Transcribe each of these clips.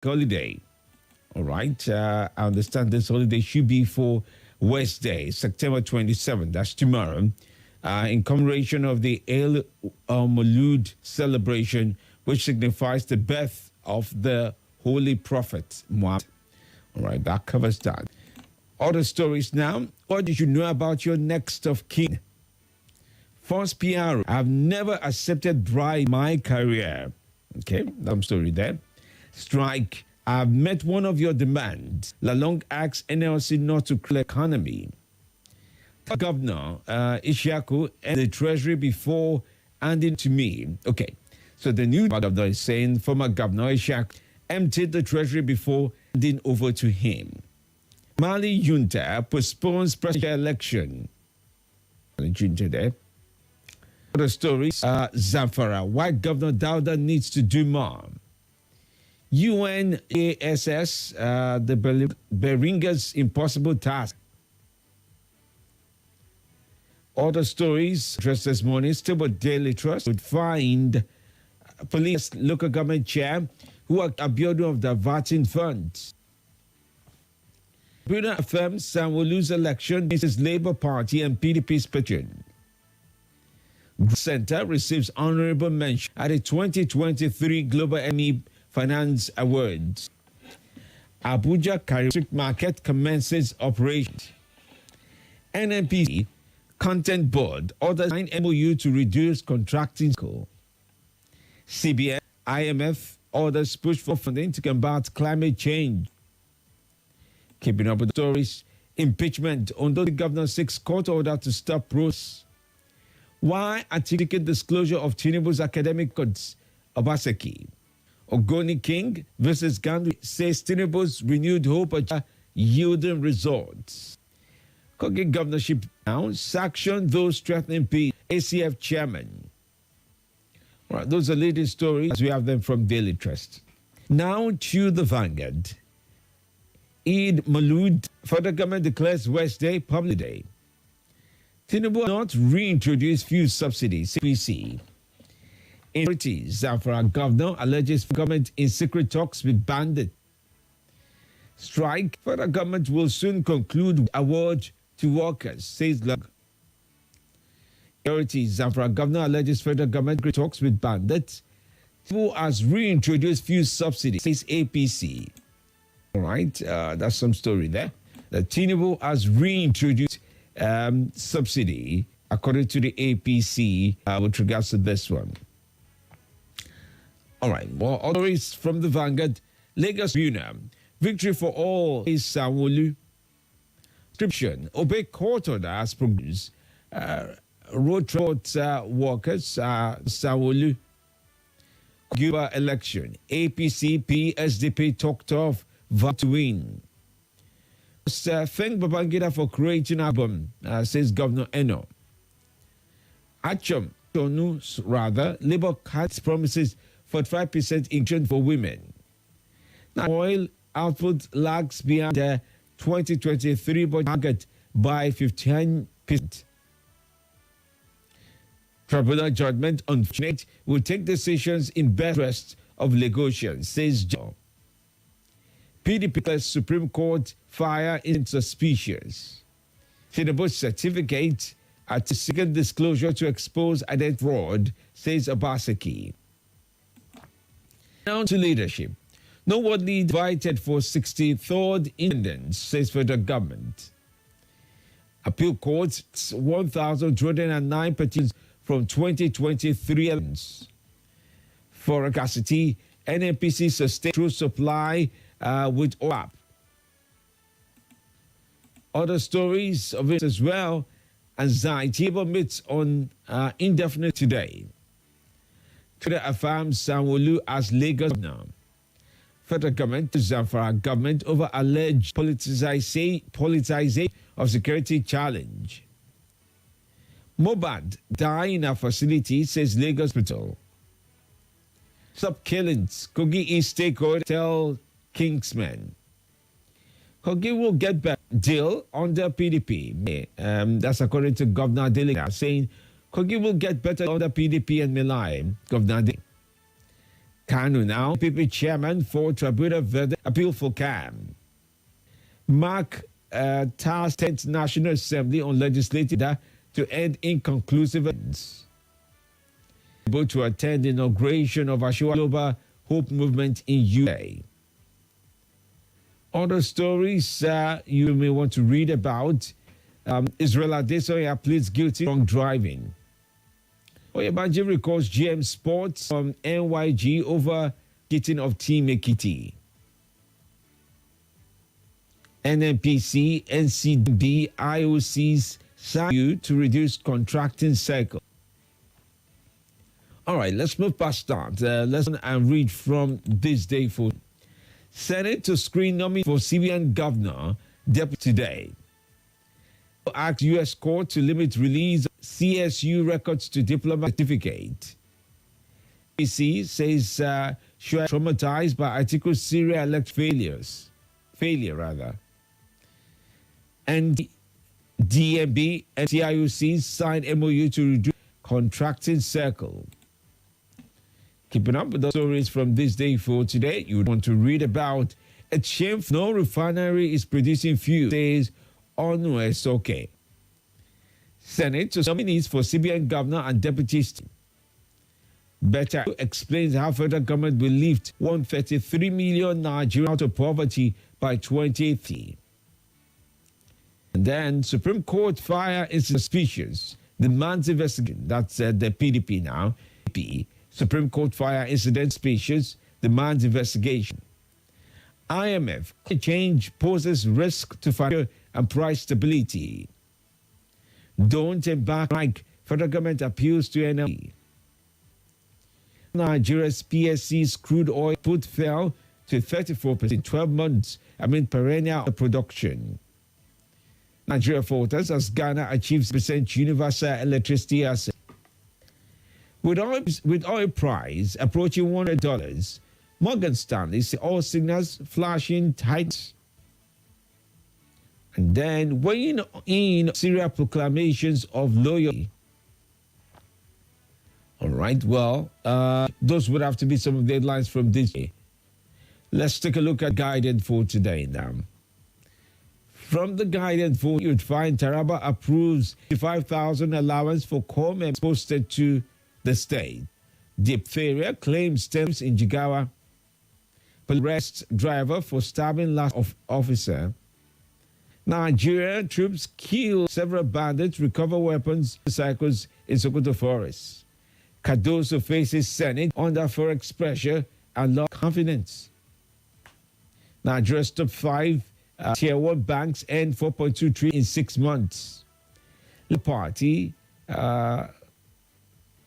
holiday. All right. I understand this holiday should be for Wednesday, September 27th. That's tomorrow. In commemoration of the El Maulud celebration, which signifies the birth of the Holy Prophet Muhammad. All right, that covers that. Other stories now. What did you know about your next of kin? First PR, I've never accepted bribe in my career. Okay, some story there. Strike, I've met one of your demands. Lalong asks NLC not to clear economy. Governor Ishaku and the Treasury before handing to me. Okay, so the new governor is saying former Governor Ishaku emptied the Treasury before handing over to him. Mali junta postpones presidential election. Junta there. Other stories. Zamfara, why Governor Dauda needs to do more. UNASS, the Beringa's impossible task. Other stories, just this morning, Stable Daily Trust would find police local government chair who are Abiodun of the Vatin Fund. Bruno affirms Sam will lose election. This is Labour Party and PDP's petition. Center receives honorable mention at the 2023 Global Emmy Finance Awards. Abuja Charismatic Market commences operation. NNPC Content Board orders 9 MOU to reduce contracting cost. CBN, IMF orders push for funding to combat climate change. Keeping up with the stories, impeachment under the governor seeks court order to stop protests. Why articulate disclosure of Tinubu's academic codes? Obaseki. Ogoni King versus Gandhi says Tinubu's renewed hope are yielding results. Kogi governorship now sanction those threatening peace. ACF chairman. All right, those are latest stories as we have them from Daily Trust. Now to the Vanguard. Eid Maulud, federal government declares Wednesday public day. Tinubu not reintroduce fuel subsidies. CPC. Insecurities Zamfara governor alleges government in secret talks with bandit. Strike. Federal government will soon conclude award to workers, says Lug. Insecurities Zamfara governor alleges federal government talks with bandits. Tinubu has reintroduced fuel subsidies, says APC. All right, that's some story there. The Tinubu has reintroduced subsidy, according to the APC, with regards to this one. All right, well, stories from the Vanguard. Lagos Buna, victory for all is Sanwo-Olu. Description, obey court order as produced. Road transport workers, Sanwo-Olu. Cuba election, APC, PSDP talked of vote to win. Thank Babangida for creating album, says Governor Eno. Achom, rather, Labour cuts promises 45% increase for women. Now, oil output lags behind the 2023 budget target by 15%. Tribunal judgment unfortunate will take decisions in best interest of Lagosians, says Joe. PDP plus Supreme Court fire in suspicious. Tinubu's certificate at second disclosure to expose identity fraud, says Obaseki. Down to leadership. No one invited for 63rd independence, says federal government. Appeal courts 1,209 petitions from 2023 elections. For Agacity, NNPC sustained true supply with OAP. Other stories of it as well. Anxiety meets on indefinite today. Twitter affirms Sanwo-Olu as Lagos governor. Federal government to Zamfara government over alleged politicization of security challenge. Mobad die in a facility, says Lagos Hospital. Stop killings. Kogi East stakeholder tell Kingsmen. Kogi will get back deal under PDP. That's according to Governor Delega, saying Kogi will get better under PDP and Milai. Governor Delega. Kanu now, PP chairman for Tribunal Verde appeal for CAM. Mark tasked 10th National Assembly on legislative data to end inconclusive events. Able to attend the inauguration of Ashua Global Hope Movement in UA. Other stories you may want to read about. Israel Adesanya pleads guilty of drunk driving. Oyebanji recalls GM Sports from NYG over cheating of Team Ekiti. NNPC, NCB, IOCs sign you to reduce contracting cycle. All right, let's move past that. Listen and read from this day for Senate to screen nominee for CBN Governor Deputy today. Ask U.S. court to limit release of CSU records to diplomat certificate. PC says she was traumatized by Article Syria elect failure. And DMB and TIUC signed MOU to reduce contracting circle. Keeping up with the stories from this day for today, you would want to read about a shame no refinery is producing fuel, says Onwes okay. Senate to nominees for CBN governor and deputies. Better explains how federal government will lift 133 million Nigerians out of poverty by 2030. And then Supreme Court fire is suspicious. Demands investigation. That's the PDP now. Supreme Court fire incident suspicious. Demands investigation. IMF change poses risk to financial and price stability. Don't embark like federal government appeals to NLE. Nigeria's PSC's crude oil output fell to 34% in 12 months amid perennial production. Nigeria falters as Ghana achieves % universal electricity asset. With oil price approaching $100, Morgan Stanley see all signals flashing tight. And then weighing in Syria proclamations of loyalty. All right, well, those would have to be some of the headlines from this day. Let's take a look at guided for today now. From the guided for, you'd find Taraba approves 55,000 allowance for coal members posted to the state. Diphtheria claims stems in Jigawa. Arrests driver for stabbing last officer. Nigeria troops kill several bandits, recover weapons, cycles in Sokoto Forest. Cardoso faces Senate under forex pressure and lost confidence. Nigeria's top 5 tier 1 banks earned 4.2 trillion in 6 months.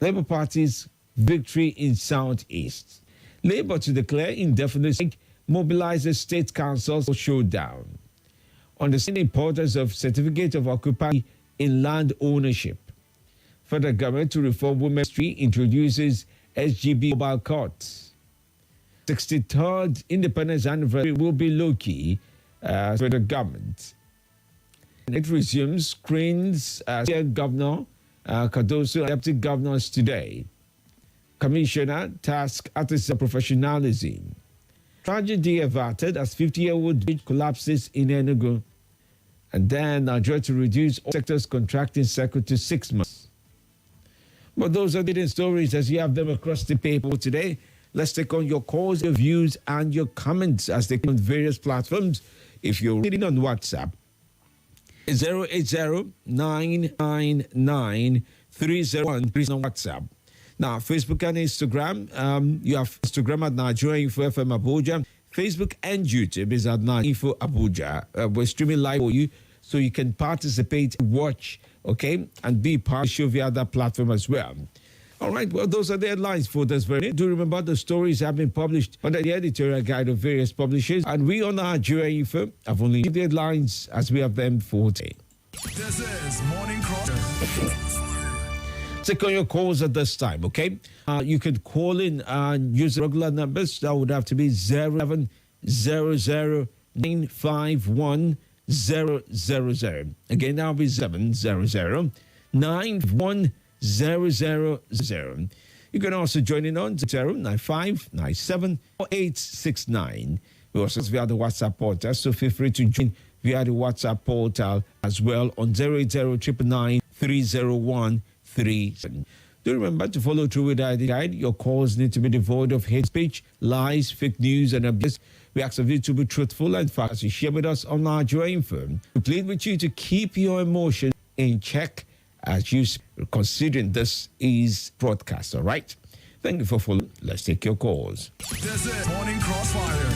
Labour Party's victory in Southeast. Labour to declare indefinite strike, mobilizes state councils for showdown. Understand the importance of certificate of occupancy in land ownership. Federal government to reform women's history introduces SGB mobile courts. 63rd independence anniversary will be low-key for the government. It resumes screens Governor Cardoso deputy governors today. Commissioner tasked artisan professionalism. Tragedy averted as 50-year-old bridge collapses in Enugu. And then Nigeria to reduce all sectors contracting cycle to 6 months. But those are the stories as you have them across the paper today. Let's take on your calls, your views, and your comments as they come on various platforms. If you're reading on WhatsApp, 080-999-301 on WhatsApp. Now, Facebook and Instagram, you have Instagram at Nigeria Info FM Abuja. Facebook and YouTube is at Nigeria Info Abuja. We're streaming live for you so you can participate, watch, okay, and be part of the show via that platform as well. All right, well, those are the headlines for this very day. Do remember the stories have been published under the editorial guide of various publishers, and we on Nigeria Info have only the headlines as we have them for today. This is Morning Call. Take on your calls at this time, okay? You could call in and use regular numbers. That would have to be 0700-951-000. Again, that will be 700-951-000. You can also join in on 095974869. We also via the WhatsApp portal, so feel free to join via the WhatsApp portal as well on 08099930137. Do remember to follow through with our guide. Your calls need to be devoid of hate speech, lies, fake news, and abuse. We ask of you to be truthful and fast. You share with us on our joint firm. We plead with you to keep your emotions in check as you considering this is broadcast. All right. Thank you for following. Let's take your calls. This is Morning Crossfire.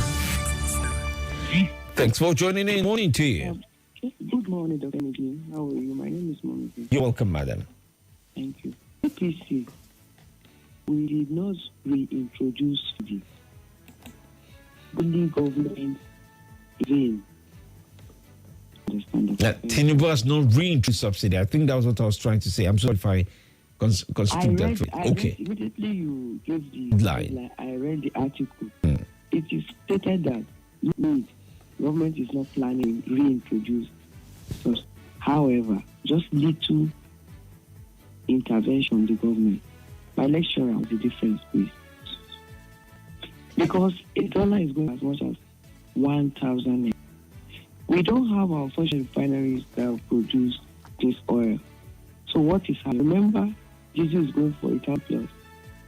Thanks for joining in. Morning to you. Good morning, Dr. Nidhi. How are you? My name is Monica. You're welcome, madam. Thank you. APC, we did not reintroduce the only government again. Understand that? Tinubu has not reintroduced subsidy. I think that was what I was trying to say. I'm sorry if I construed that way. Okay. Immediately you gave the Line. I read the article. It is stated that government is not planning to reintroduce subsidy. However, just little intervention of the government. My lecturer was the difference, please. Because $1 is going as much as 1,000. We don't have our fossil refineries that produce this oil. So what is happening? Remember, diesel is going for 8 plus.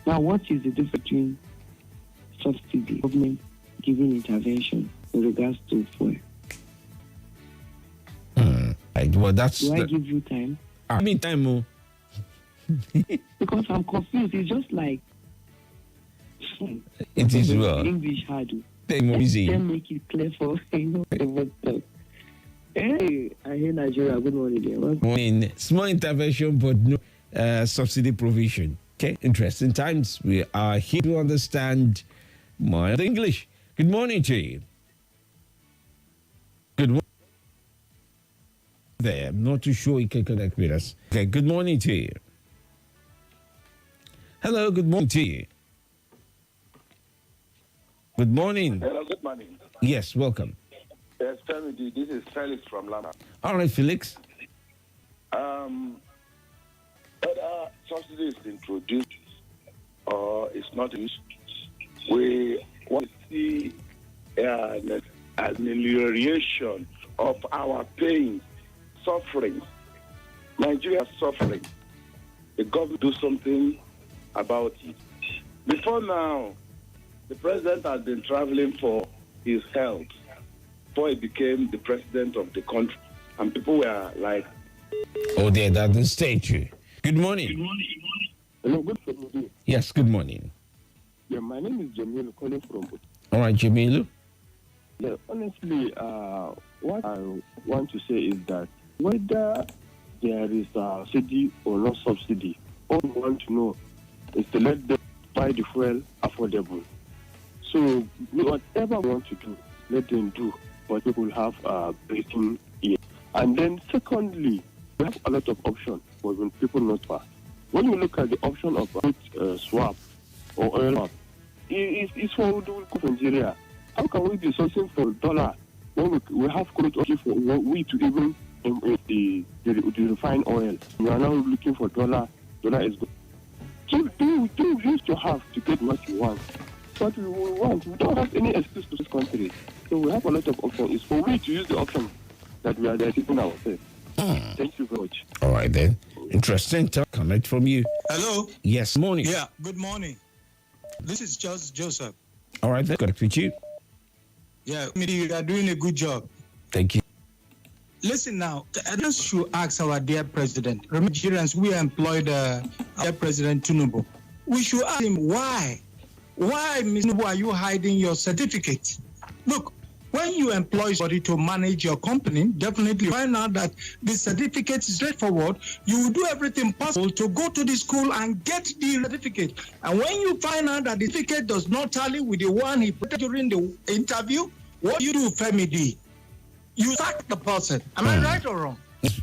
Now, what is the difference between subsidy, government giving intervention in regards to fuel? Well, that's. Do I give you time? I mean, time more. Because I'm confused. It's just like it is well. English hard. Easy. Then make it clear for Hey, I hear Nigeria. Good morning, there. Morning. Small intervention, but no subsidy provision. Okay, interesting times. We are here to understand more English. Good morning to you. Good morning. There, I'm not too sure you can connect with us. Okay, good morning to you. Hello, good morning to you. Good morning. Hello, good morning. Yes, welcome. Yes, Femi, this is Felix from Lama. All right, Felix. Whether subsidy is introduced or it's not used, we want to see an amelioration of our pain, suffering. Nigeria is suffering. The government do something about it. Before now, the president has been traveling for his health before he became the president of the country. And people were like... Oh, there, that's the statue. Good morning. Hello, good morning. Yes, good morning. Yeah, my name is Jamil, calling from... All right, Jamilu. Yeah, honestly, what I want to say is that whether there is a subsidy or no subsidy, all we want to know is to let them buy the fuel affordable. So whatever we want to do, let them do, but people have breaking in. And then secondly, we have a lot of options, but when people not buy. When you look at the option of swap or oil swap, it's for Nigeria. How can we be sourcing for dollar when we have crude oil for we to even the refined oil? We are now looking for dollar. Dollar is good. So do used to have to get what you want. What we want, we don't have any excuse to this country. So we have a lot of options. It's for we to use the option that we are taking ourselves. Thank you very much. All right, then. Interesting comment from you. Hello. Yes, morning. Yeah, good morning. This is Joseph. All right, then. Connect with you. Yeah, you are doing a good job. Thank you. Listen now, I just should ask our dear president. Remember, Nigerians, we employed our president Tinubu. We should ask him why. Why, Mr. Tinubu, are you hiding your certificate? Look, when you employ somebody to manage your company, definitely find out that the certificate is straightforward. You will do everything possible to go to the school and get the certificate. And when you find out that the certificate does not tally with the one he put during the interview, what you do, Femi D? You sack the person. Am I right or wrong?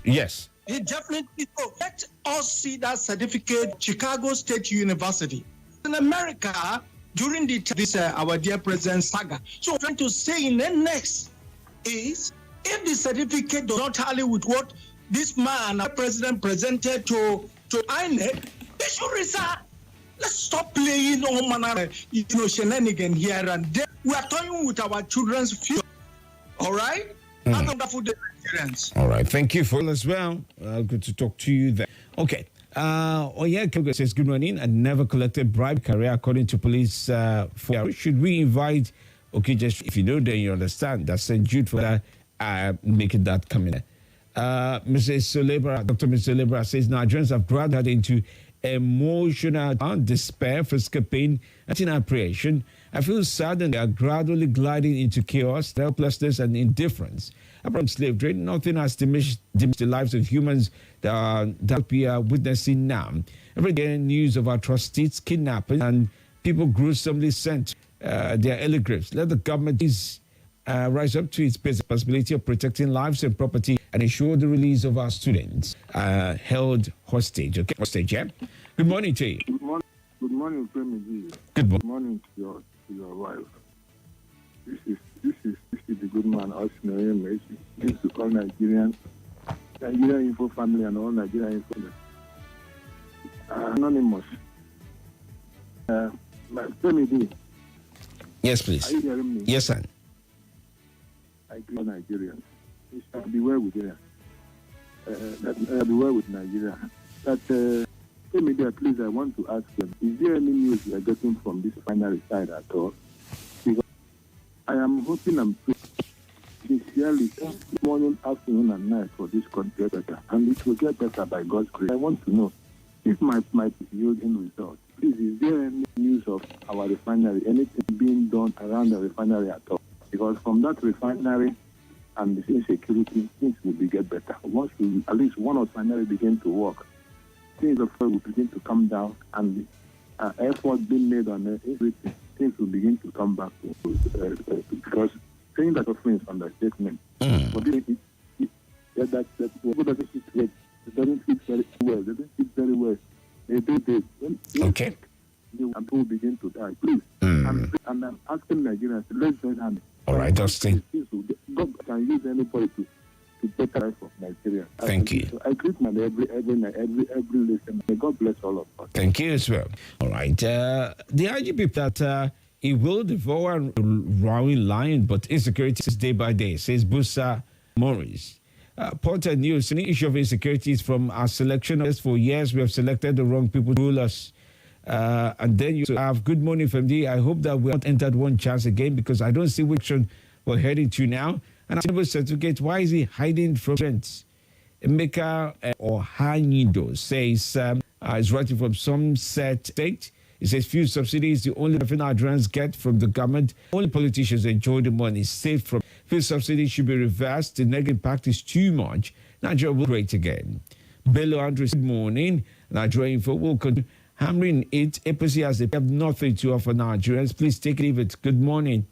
Yes. It definitely. So let us see that certificate, Chicago State University. In America, during this our dear president saga. So what I'm trying to say in the next is, if the certificate does not tally with what this man, our president, presented to INEC, they should resign. Let's stop playing all manner, shenanigan here and there. We are toying with our children's future. All right? Have a wonderful day, Nigerians. All right. Thank you for as well. Good to talk to you there. Okay. Kilgo says, good morning. I never collected bribe career according to police. Should we invite, just if you know, then you understand. That's St. Jude for that, making that come in. Dr. Mrs. Celebra says, Nigerians have graduated into emotional despair, physical pain, and inapprehension. I feel sad and they are gradually gliding into chaos, helplessness, and indifference. From slave trade, nothing has diminished the lives of humans that we are witnessing now. Every day, news of atrocities, kidnapping, and people gruesomely sent their early graves. Let the government rise up to its basic responsibility of protecting lives and property and ensure the release of our students held hostage. Okay, hostage, yeah? Good morning to you. Good morning, Femi. Good morning to your wife. This is the good man, us Noem. This is to call Nigerian Info family and all Nigerian Info. Anonymous. Femi. Yes, please. Are you hearing me? Yes, sir. I greet Nigerians. Beware with Nigeria. Beware with Nigeria. Media, please, I want to ask them, is there any news you are getting from this final side at all? Because I am hoping and praying sincerely morning, afternoon, and night for this country better. And it will get better by God's grace. I want to know if my is yielding results. Please, is there any news of our refinery, anything being done around the refinery at all? Because from that refinery and the insecurity, things will get better. Once at least one refinery begin to work, things of will begin to come down, and the effort being made on everything, things will begin to come back because saying that offering is understatement. But that doesn't fit well. It doesn't fit very well. It doesn't fit very well. Okay. And people begin to die. Please. And I'm asking Nigerians, let's join hands. All right, Dustin. God can use anybody to better life of Nigeria. Thank you. So I greet my every listener. May God bless all of us. Thank you as well. All right. The IGP that it will devour a roaring lion, but insecurity is day by day, says Busa Morris. Porter News, the issue of insecurity is from our selection. For years, we have selected the wrong people to rule us. And then you have good morning from D. I hope that we have entered one chance again because I don't see which one we're heading to now. And I certificate, why is he hiding from friends? Emeka or Hanido says, is writing from some state. It says, fuel subsidy is the only benefit Nigerians get from the government. Only politicians enjoy the money saved from fuel subsidy should be reversed. The negative impact is too much. Nigeria will great again. Bello Andrews, good morning. Nigeria Info will continue hammering it. APC has they have nothing to offer Nigerians. Please take it, leave it. Good morning.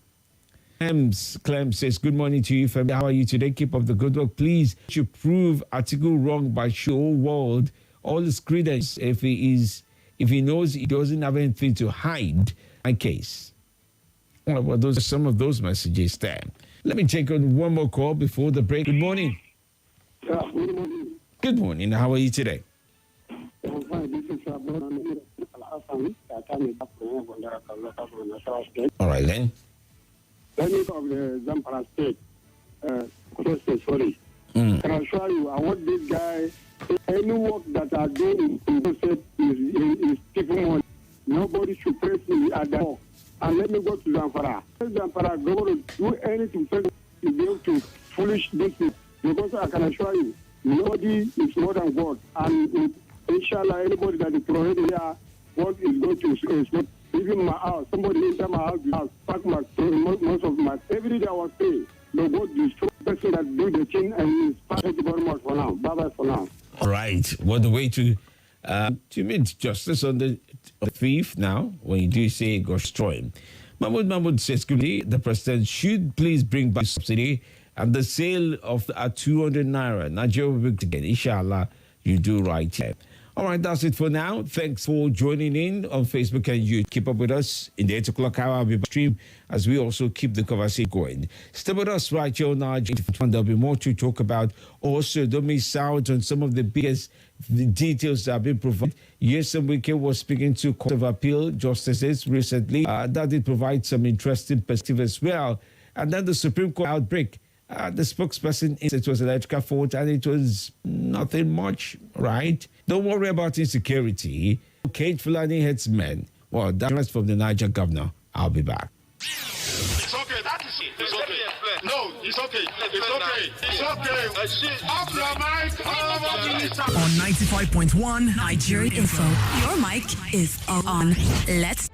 Clem says, good morning to you, Femi. How are you today? Keep up the good work. Please, you prove article wrong by show world all his credence if he knows he doesn't have anything to hide. My case. Well, those are some of those messages there. Let me take on one more call before the break. Good morning. Yeah, good morning. Good morning. How are you today? I'm fine. This is All right, then. Any of the Zamfara state, sorry. Can I assure you, I want this guy, any work that are doing in the state is taking money. Nobody should press me at the work. And let me go to Zamfara. Zamfara, go to do anything to be able to foolish business. Because I can assure you, nobody is more than God. And inshallah, anybody that is prohibited here, God is going to even my house, somebody enter my house, pack my most of my every day I was paying. The God destroy the person that do the thing and thank you very much for now. Bye bye for now. All right. What the way to meet justice on the thief now when you do say go destroy him. Mahmoud says the president should please bring back subsidy and the sale of 200 naira. Nigeria will be again. Inshallah, you do right here. All right, that's it for now. Thanks for joining in on Facebook and YouTube. Keep up with us in the 8 o'clock hour. I'll be back stream as we also keep the conversation going. Stay with us right here on our There'll be more to talk about. Also, don't miss out on some of the biggest details that have been provided. Yesem Wike was speaking to Court of Appeal justices recently. That did provide some interesting perspective as well. And then the Supreme Court outbreak. The spokesperson said it was an electrical fault and it was nothing much, right? Don't worry about insecurity. Kate Fulani headsmen. Well, that's from the Niger governor. I'll be back. It's okay. That is it. It's okay. No, it's okay. It's okay. It's okay. Off your mic. On 95.1 Nigerian Info. Your mic is on. Let's.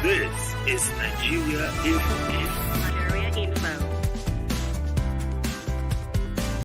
This is Nigeria Info.